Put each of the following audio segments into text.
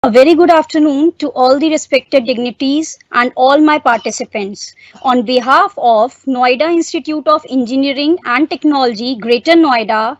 A very good afternoon to all the respected dignitaries and all my participants. On behalf of Noida Institute of Engineering and Technology, Greater Noida,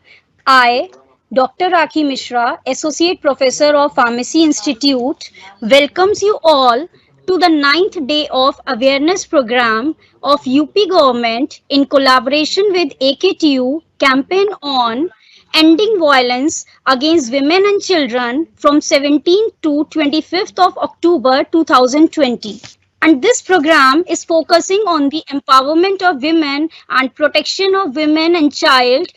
I, Dr. Rakhi Mishra, Associate Professor of Pharmacy Institute, welcomes you all to the ninth day of awareness program of UP government in collaboration with AKTU campaign on ending violence against women and children from 17th to 25th of October 2020. And this program is focusing on the empowerment of women and protection of women and child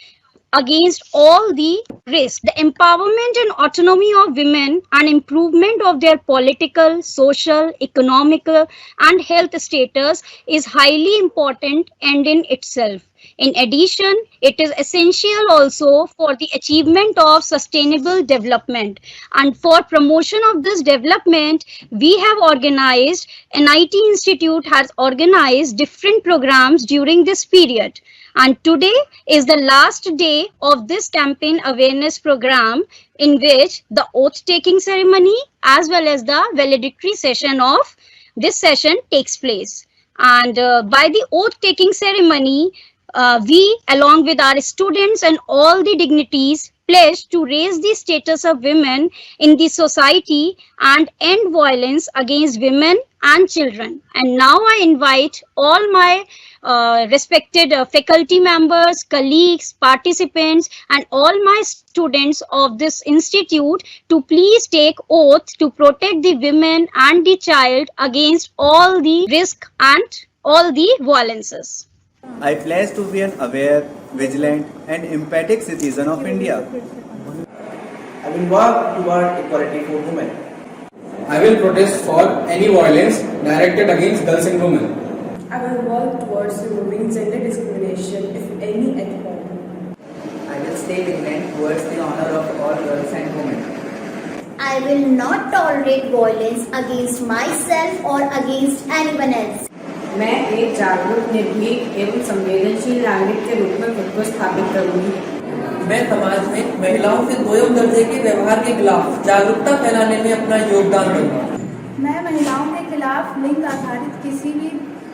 against all the risks. The empowerment and autonomy of women and improvement of their political, social, economical, and health status is highly important and in itself. In addition, it is essential also for the achievement of sustainable development. And for promotion of this development, we have organized, NIT Institute has organized different programs during this period. And today is the last day of this campaign awareness program in which the oath taking ceremony as well as the valedictory session of this session takes place. And by the oath taking ceremony, we along with our students and all the dignitaries pledge to raise the status of women in the society and end violence against women and children. And now I invite all my respected faculty members, colleagues, participants, and all my students of this institute to please take oath to protect the women and the child against all the risk and all the violences. I pledge to be an aware, vigilant, and empathic citizen of India. I will work toward equality for women. I will protest for any violence directed against girls and women. I will work towards removing gender discrimination, if any, at all. I will stay vigilant towards the honor of all girls and women. I will not tolerate violence against myself or against anyone else. मैं एक जागरूक, निर्भीक एवं संवेदनशील नागरिक के रूप में खुद को स्थापित करूंगी। मैं समाज में महिलाओं से दोयम दर्जे के व्यवहार के खिलाफ जागरूकता फैलाने में अपना योगदान दूंगा। मैं महिलाओं के खिलाफ लिंग आधारित किसी भी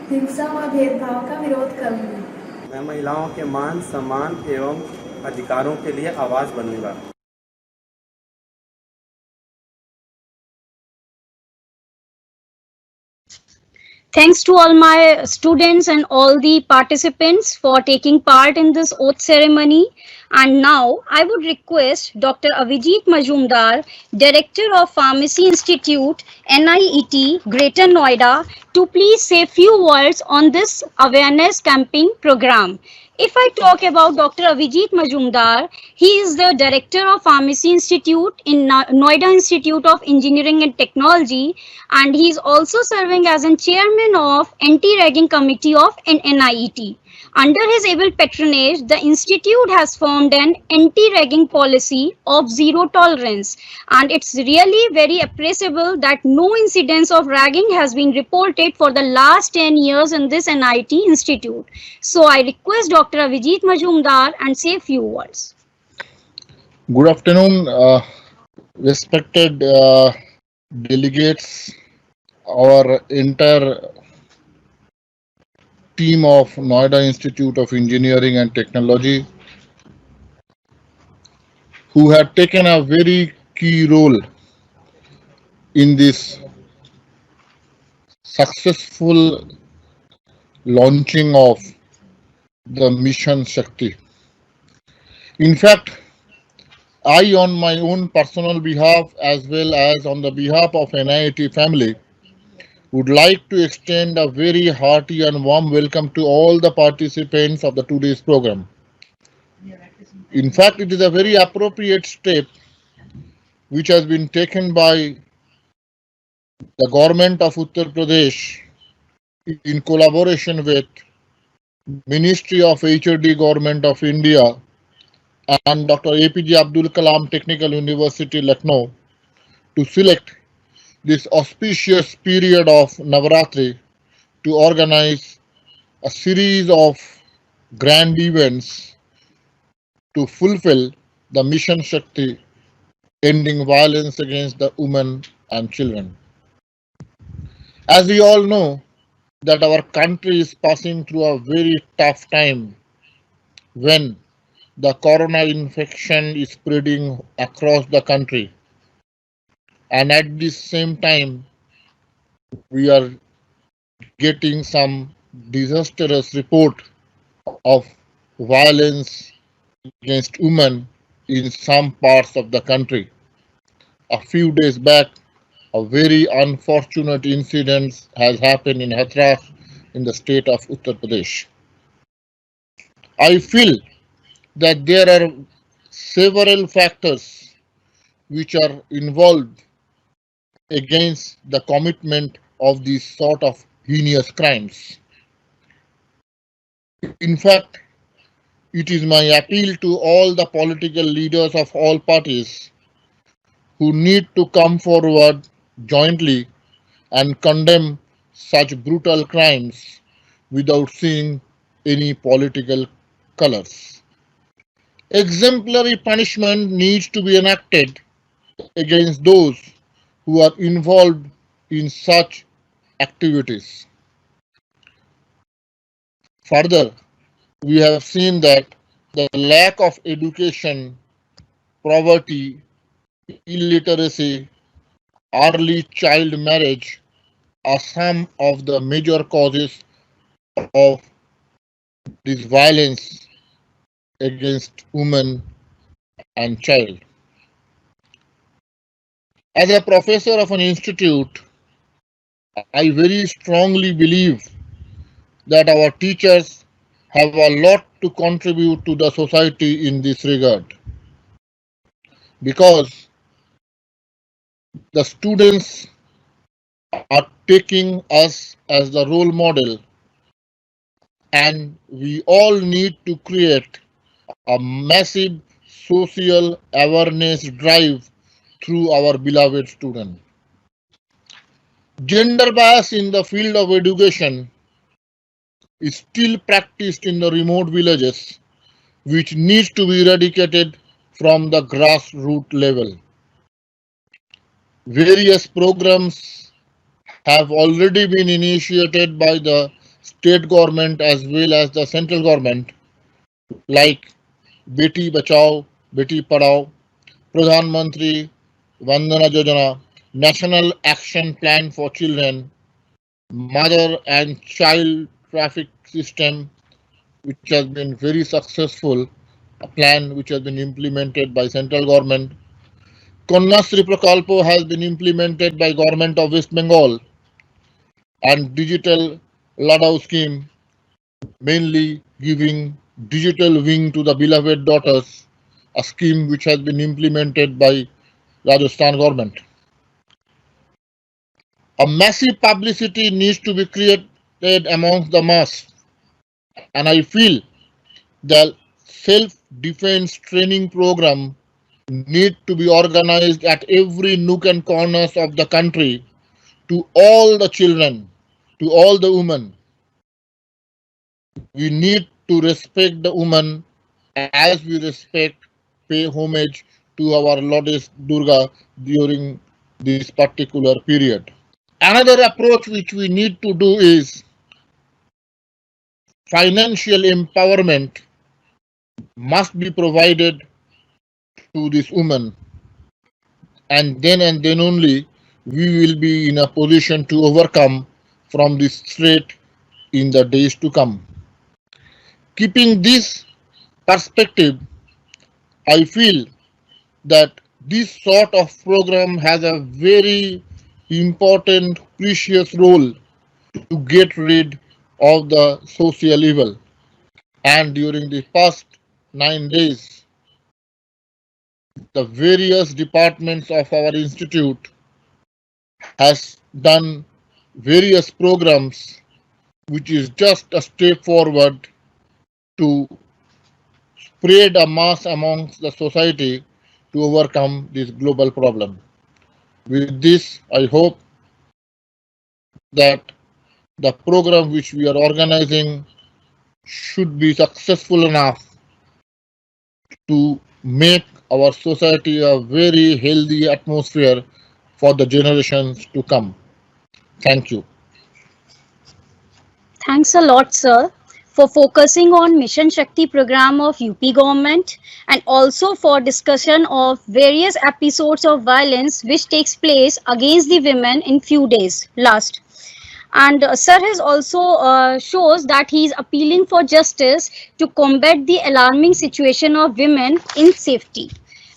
हिंसा व भेदभाव का विरोध करूंगी। मैं महिलाओं के मान, सम्मान एवं अधिकारों के लिए आवाज बनूंगा। Thanks to all my students and all the participants for taking part in this oath ceremony. And now I would request Dr. Avijit Majumdar, Director of Pharmacy Institute, NIET, Greater Noida, to please say few words on this awareness campaign program. If I talk about Dr. Avijit Majumdar, he is the Director of Pharmacy Institute in Noida Institute of Engineering and Technology, and he is also serving as a chairman of Anti-Ragging Committee of NIET. Under his able patronage, the institute has formed an anti-ragging policy of zero tolerance, and it's really very appreciable that no incidents of ragging has been reported for the last 10 years in this NIT institute. So I request Dr. Avijit Majumdar and say a few words. Good afternoon, respected delegates, our entire team of Noida Institute of Engineering and Technology, who had taken a very key role in this successful launching of the Mission Shakti. In fact, I, on my own personal behalf as well as on the behalf of NIT family, would like to extend a very hearty and warm welcome to all the participants of the today's program. In fact, it is a very appropriate step which has been taken by the government of Uttar Pradesh in collaboration with Ministry of HRD Government of India and Dr. APJ Abdul Kalam Technical University, Lucknow, to select this auspicious period of Navaratri to organize a series of grand events to fulfill the Mission Shakti, ending violence against the women and children. As we all know, that our country is passing through a very tough time when the corona infection is spreading across the country, and at the same time we are getting some disastrous report of violence against women in some parts of the country. A few days back, a very unfortunate incident has happened in Hathras in the state of Uttar Pradesh. I feel that there are several factors which are involved against the commitment of these sort of heinous crimes. In fact, it is my appeal to all the political leaders of all parties who need to come forward jointly and condemn such brutal crimes without seeing any political colors. Exemplary punishment needs to be enacted against those who are involved in such activities. Further, we have seen that the lack of education, poverty, illiteracy, early child marriage are some of the major causes of this violence against women and child. As a professor of an institute, I very strongly believe that our teachers have a lot to contribute to the society in this regard, because the students are taking us as the role model, and we all need to create a massive social awareness drive through our beloved students. Gender bias in the field of education is still practiced in the remote villages, which needs to be eradicated from the grassroots level. Various programs have already been initiated by the state government as well as the central government, like Beti Bachao, Beti Padhao, Pradhan Mantri Vandana Yojana, National Action Plan for Children, Mother and Child Traffic System, which has been very successful, a plan which has been implemented by central government. Kanyasri Prakalpo has been implemented by government of West Bengal, and Digital Ladau scheme, mainly giving digital wing to the beloved daughters, a scheme which has been implemented by Rajasthan government. A massive publicity needs to be created amongst the mass, and I feel the self-defense training program need to be organized at every nook and corners of the country to all the children, to all the women. We need to respect the woman as we pay homage to our Goddess Durga during this particular period. Another approach which we need to do is financial empowerment must be provided to this woman, and then only we will be in a position to overcome from this threat in the days to come. Keeping this perspective, I feel that this sort of program has a very important, precious role to get rid of the social evil. And during the past 9 days, the various departments of our institute has done various programs, which is just a step forward to spread a mass amongst the society to overcome this global problem. With this, I hope that the program which we are organizing should be successful enough to make our society a very healthy atmosphere for the generations to come. Thank you. Thanks a lot, sir, for focusing on Mission Shakti program of UP government and also for discussion of various episodes of violence which takes place against the women in few days last. And sir has also shows that he is appealing for justice to combat the alarming situation of women in safety.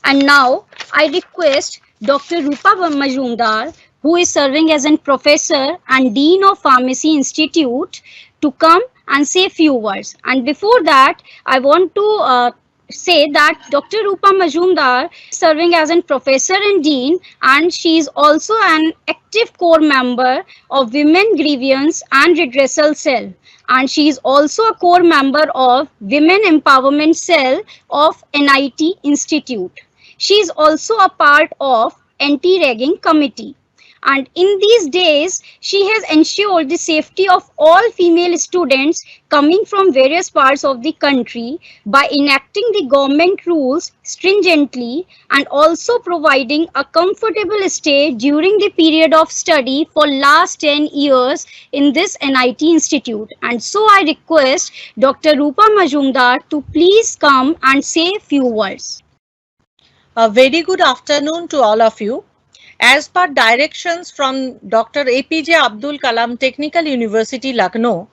And now I request Dr. Rupa Majumdar, who is serving as a professor and dean of Pharmacy Institute, to come and say few words. And before that, I want to say that Dr. Rupa Majumdar is serving as a professor and dean, and she is also an active core member of Women Grievance and Redressal Cell, and she is also a core member of Women Empowerment Cell of NIT Institute. She is also a part of Anti-Ragging Committee. And in these days, she has ensured the safety of all female students coming from various parts of the country by enacting the government rules stringently and also providing a comfortable stay during the period of study for last 10 years in this NIT Institute. And so I request Dr. Rupa Majumdar to please come and say a few words. A very good afternoon to all of you. As per directions from Dr. APJ Abdul Kalam Technical University, Lucknow,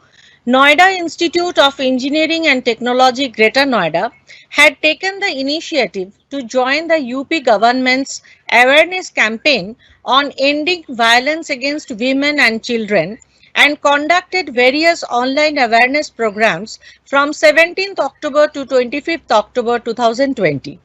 Noida Institute of Engineering and Technology, Greater Noida, had taken the initiative to join the UP government's awareness campaign on ending violence against women and children and conducted various online awareness programs from 17th October to 25th October 2020.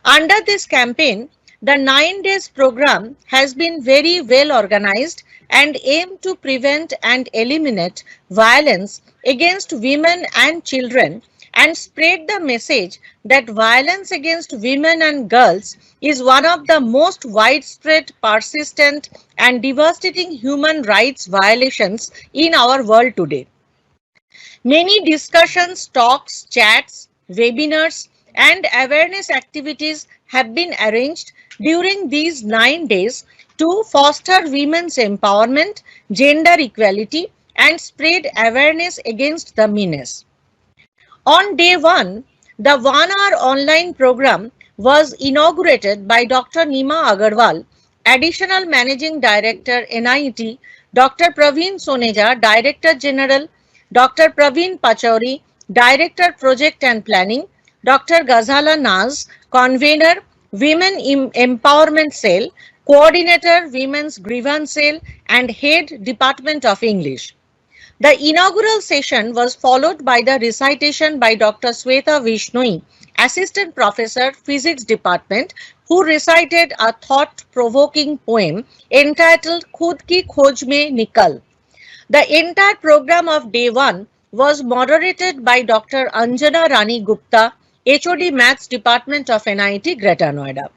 Under this campaign, the 9 days program has been very well organized and aimed to prevent and eliminate violence against women and children and spread the message that violence against women and girls is one of the most widespread, persistent and devastating human rights violations in our world today. Many discussions, talks, chats, webinars and awareness activities have been arranged during these 9 days to foster women's empowerment, gender equality, and spread awareness against the menace. On day 1, the 1-hour online program was inaugurated by Dr. Nima Agarwal, Additional Managing Director, NIT, Dr. Praveen Soneja, Director General, Dr. Praveen Pachauri, Director Project and Planning, Dr. Ghazala Naz, Convener, Women Empowerment Cell, Coordinator, Women's Grievance Cell, and Head, Department of English. The inaugural session was followed by the recitation by Dr. Sweta Vishnoi, Assistant Professor, Physics Department, who recited a thought-provoking poem entitled Khud Ki Khoj Mein Nikal. The entire program of day 1 was moderated by Dr. Anjana Rani Gupta, HOD Maths Department of NIT, Greater Noida.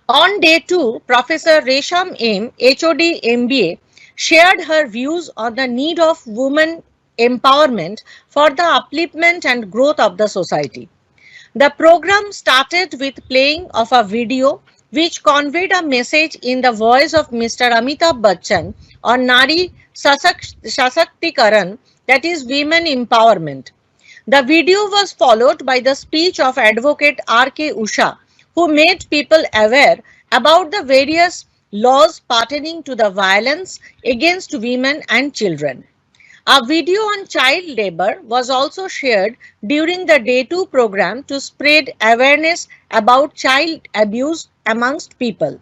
On day 2, Professor Resham M, HOD MBA, shared her views on the need of women empowerment for the upliftment and growth of the society. The program started with playing of a video which conveyed a message in the voice of Mr. Amitabh Bachchan on Nari Sashaktikaran, that is women empowerment. The video was followed by the speech of Advocate R.K. Usha, who made people aware about the various laws pertaining to the violence against women and children. A video on child labor was also shared during the Day 2 program to spread awareness about child abuse amongst people.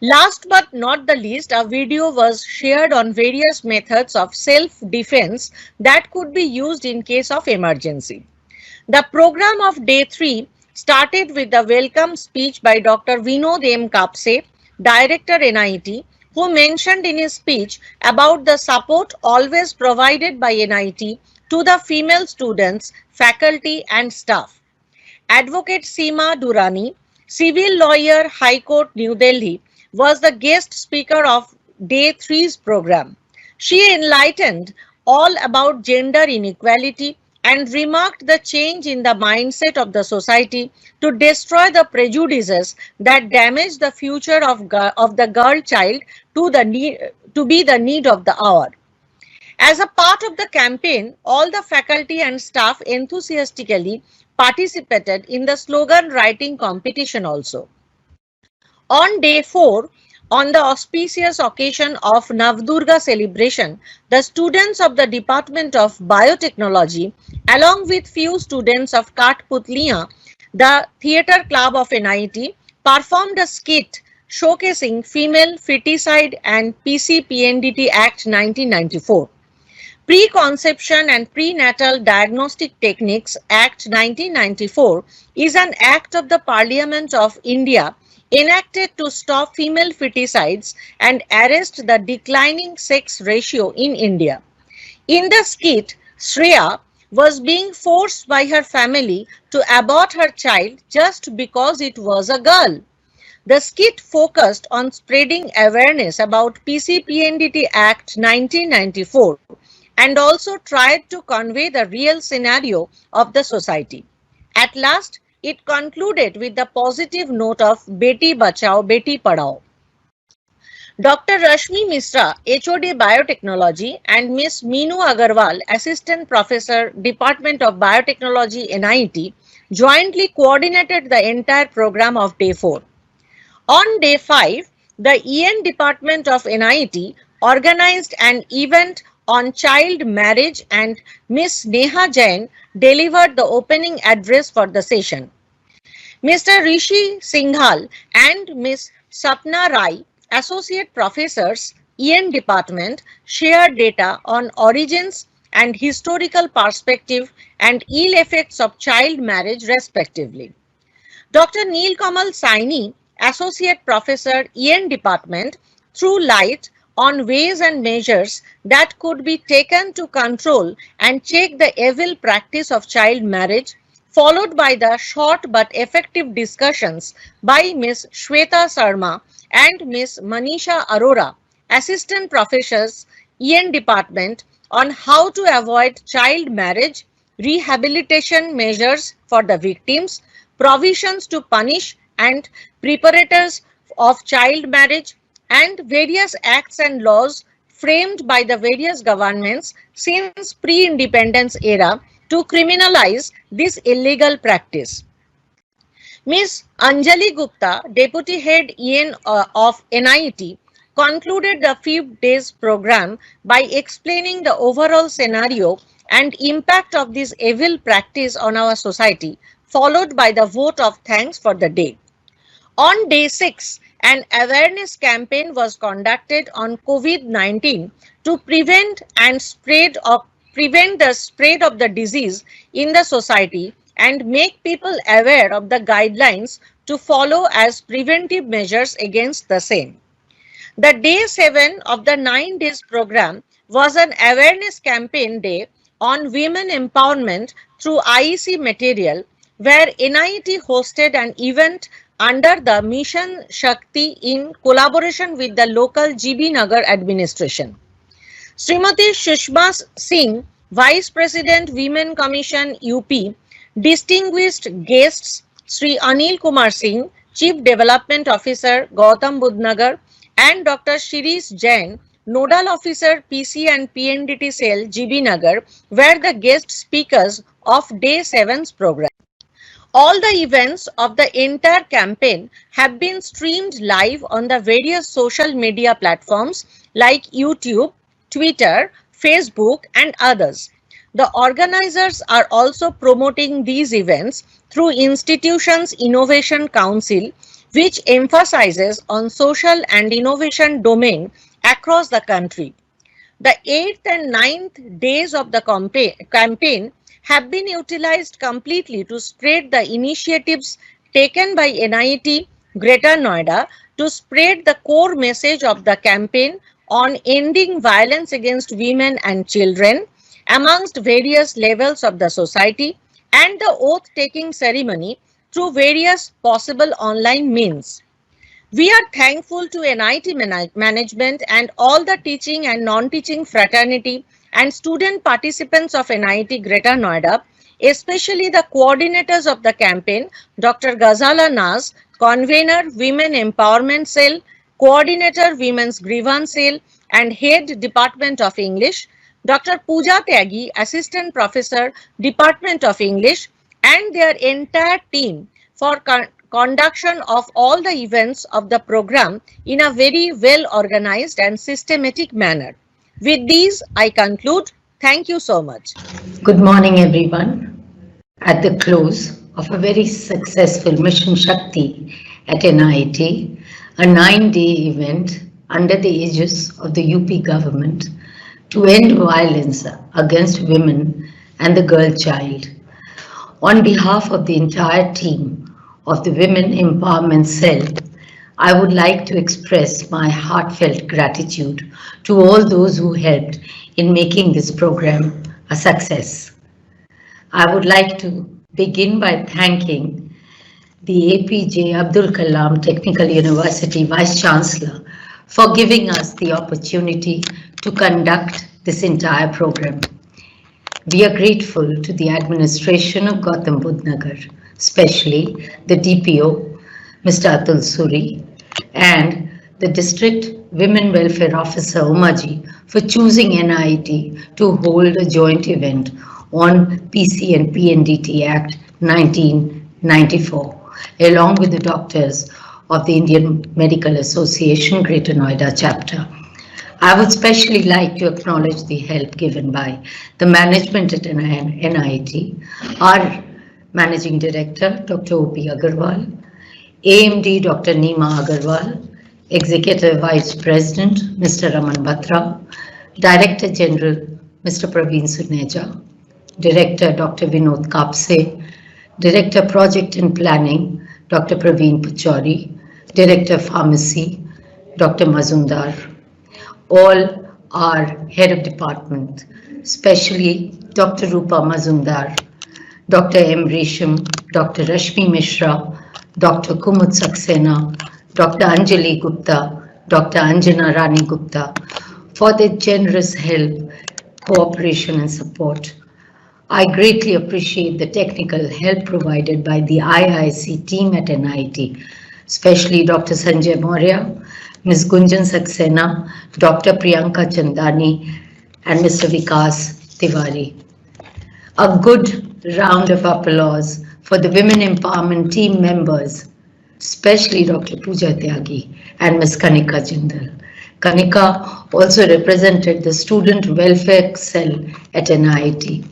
Last but not the least, a video was shared on various methods of self-defense that could be used in case of emergency. The program of Day 3 started with the welcome speech by Dr. Vinod M. Kapse, Director NIT, who mentioned in his speech about the support always provided by NIT to the female students, faculty and staff. Advocate Seema Durrani, civil lawyer, High Court, New Delhi, was the guest speaker of Day 3's program. She enlightened all about gender inequality, and remarked the change in the mindset of the society to destroy the prejudices that damage the future of the girl child to be the need of the hour. As a part of the campaign, all the faculty and staff enthusiastically participated in the slogan writing competition also. On day 4, on the auspicious occasion of Navdurga celebration, the students of the Department of Biotechnology, along with few students of Katputliya, the Theatre Club of NIT, performed a skit showcasing Female Feticide and PC-PNDT Act 1994. Preconception and Prenatal Diagnostic Techniques Act 1994 is an act of the Parliament of India enacted to stop female feticides and arrest the declining sex ratio in India. In the skit, Shreya was being forced by her family to abort her child just because it was a girl. The skit focused on spreading awareness about PC-PNDT Act 1994 and also tried to convey the real scenario of the society. At last, it concluded with the positive note of Beti Bachao, Beti Padhao. Dr. Rashmi Misra, HOD Biotechnology, and Ms. Meenu Agarwal, Assistant Professor, Department of Biotechnology, NIT, jointly coordinated the entire program of day 4. On day 5, the EN Department of NIT organized an event on child marriage and Ms. Neha Jain delivered the opening address for the session. Mr. Rishi Singhal and Ms. Sapna Rai, Associate Professors, EN Department, shared data on origins and historical perspective and ill effects of child marriage respectively. Dr. Neel Kamal Saini, Associate Professor, EN Department, threw light on ways and measures that could be taken to control and check the evil practice of child marriage, followed by the short but effective discussions by Ms. Shweta Sarma and Ms. Manisha Arora, Assistant Professors, EN Department, on how to avoid child marriage, rehabilitation measures for the victims, provisions to punish and preparators of child marriage, and various acts and laws framed by the various governments since pre-independence era to criminalize this illegal practice. Ms. Anjali Gupta, Deputy Head EN of NIT, concluded the 5 days program by explaining the overall scenario and impact of this evil practice on our society, followed by the vote of thanks for the day. On day 6, an awareness campaign was conducted on COVID-19 to prevent the spread of the disease in the society and make people aware of the guidelines to follow as preventive measures against the same. The day 7 of the 9 days program was an awareness campaign day on women empowerment through IEC material, where NIT hosted an event under the Mission Shakti in collaboration with the local GB Nagar administration. Srimati Sushma Singh, Vice President Women Commission UP, distinguished guests Sri Anil Kumar Singh, Chief Development Officer Gautam Budhnagar, and Dr. Shirish Jain, Nodal Officer PC and PNDT Cell GB Nagar, were the guest speakers of Day 7's program. All the events of the entire campaign have been streamed live on the various social media platforms like YouTube, Twitter, Facebook, and others. The organizers are also promoting these events through Institutions Innovation Council, which emphasizes on social and innovation domain across the country. The 8th and 9th days of the campaign have been utilized completely to spread the initiatives taken by NIT Greater Noida to spread the core message of the campaign on ending violence against women and children amongst various levels of the society and the oath-taking ceremony through various possible online means. We are thankful to NIT management and all the teaching and non-teaching fraternity and student participants of NIT Greater Noida, especially the coordinators of the campaign, Dr. Ghazala Naz, convener Women Empowerment Cell, coordinator Women's Grievance Cell, and head Department of English, Dr. Pooja Tyagi, assistant professor, Department of English, and their entire team for conduction of all the events of the program in a very well organized and systematic manner. With these, I conclude. Thank you so much. Good morning, everyone. At the close of a very successful Mission Shakti at NIT, a 9-day event under the aegis of the UP government to end violence against women and the girl child. On behalf of the entire team of the Women Empowerment Cell, I would like to express my heartfelt gratitude to all those who helped in making this program a success. I would like to begin by thanking the APJ Abdul Kalam Technical University Vice Chancellor for giving us the opportunity to conduct this entire program. We are grateful to the administration of Gautam Budh Nagar, especially the DPO, Mr. Atul Suri, and the District Women Welfare Officer Umaji for choosing NIT to hold a joint event on PC and PNDT Act 1994, along with the doctors of the Indian Medical Association Greater Noida chapter. I would especially like to acknowledge the help given by the management at NIT, our Managing Director, Dr. O.P. Agarwal, AMD, Dr. Neema Agarwal, Executive Vice President, Mr. Raman Batra, Director General, Mr. Praveen Suneja, Director, Dr. Vinod Kapse, Director Project and Planning, Dr. Praveen Pachori, Director Pharmacy, Dr. Mazumdar, all our Head of Department, especially Dr. Rupa Mazumdar, Dr. M. Resham, Dr. Rashmi Mishra, Dr. Kumud Saxena, Dr. Anjali Gupta, Dr. Anjana Rani Gupta, for their generous help, cooperation and support. I greatly appreciate the technical help provided by the IIC team at NIT, especially Dr. Sanjay Maurya, Ms. Gunjan Saxena, Dr. Priyanka Chandani, and Mr. Vikas Tiwari. A good round of applause for the Women Empowerment team members, especially Dr. Pooja Tyagi and Ms. Kanika Jindal. Kanika also represented the Student Welfare Cell at NIT.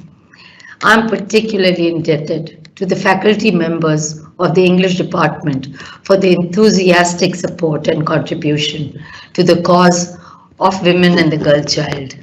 I'm particularly indebted to the faculty members of the English department for the enthusiastic support and contribution to the cause of women and the girl child.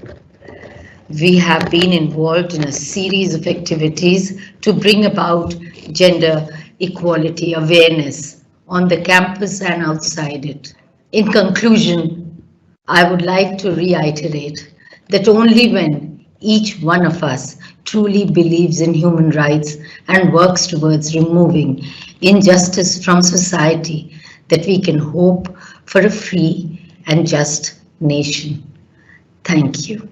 We have been involved in a series of activities to bring about gender equality awareness on the campus and outside it. In conclusion, I would like to reiterate that only when each one of us truly believes in human rights and works towards removing injustice from society that we can hope for a free and just nation. Thank you.